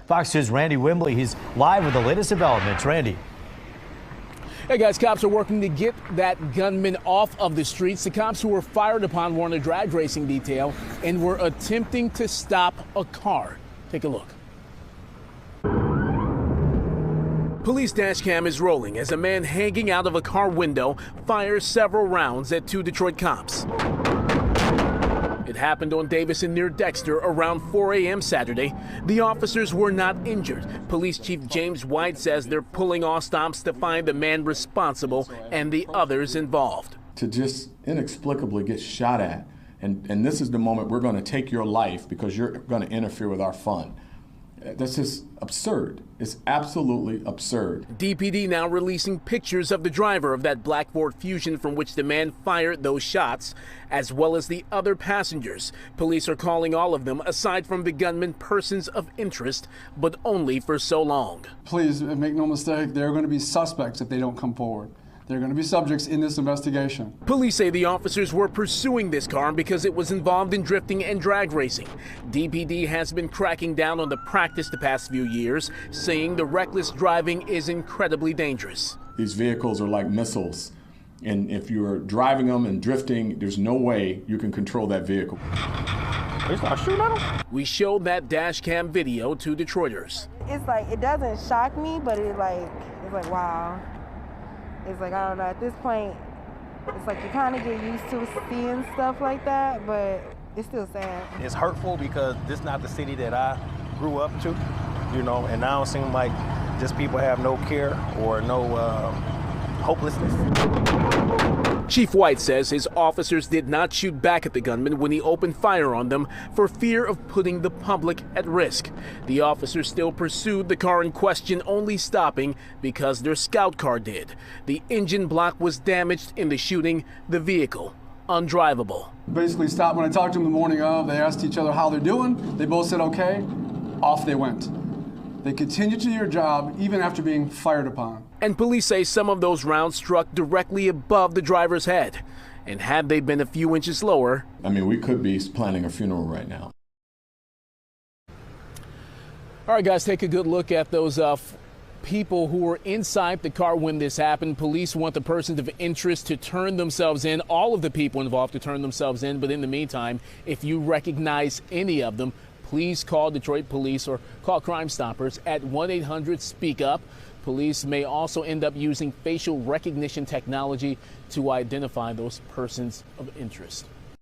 Fox 2's Randy Wimbley, he's live with the latest developments. Randy. Hey guys, cops are working to get that gunman off of the streets. The cops who were fired upon were on a drag racing detail and were attempting to stop a car. Take a look. Police dash cam is rolling as a man hanging out of a car window fires several rounds at two Detroit cops. It happened on Davison near Dexter around 4 a.m. Saturday. The officers were not injured. Police Chief James White says they're pulling off stops to find the man responsible and the others involved. To just inexplicably get shot at, and this is the moment we're going to take your life because you're going to interfere with our fun. That's just absurd. It's absolutely absurd. DPD now releasing pictures of the driver of that black Ford Fusion from which the man fired those shots, as well as the other passengers. Police are calling all of them, aside from the gunman, persons of interest, but only for so long. Please make no mistake, there are going to be suspects if they don't come forward. They're going to be subjects in this investigation. Police say the officers were pursuing this car because it was involved in drifting and drag racing. DPD has been cracking down on the practice the past few years, saying the reckless driving is incredibly dangerous. These vehicles are like missiles, and if you're driving them and drifting, there's no way you can control that vehicle. They start shooting at him? We showed that dash cam video to Detroiters. It's like, it doesn't shock me, but it's like wow. It's like, I don't know, at this point, it's like you kind of get used to seeing stuff like that, but it's still sad. It's hurtful because this is not the city that I grew up to, you know, and now it seems like just people have no care or no hopelessness. Chief White says his officers did not shoot back at the gunman when he opened fire on them for fear of putting the public at risk. The officers still pursued the car in question, only stopping because their scout car did. The engine block was damaged in the shooting, the vehicle undrivable. Basically stopped. When I talked to them the morning of, they asked each other how they're doing. They both said okay. Off they went. They continued to do their job even after being fired upon. And police say some of those rounds struck directly above the driver's head. And had they been a few inches lower, I mean, we could be planning a funeral right now. All right, guys, take a good look at those people who were inside the car when this happened. Police want the persons of interest to turn themselves in, all of the people involved to turn themselves in. But in the meantime, if you recognize any of them, please call Detroit Police or call Crime Stoppers at 1-800-SPEAK-UP. Police may also end up using facial recognition technology to identify those persons of interest.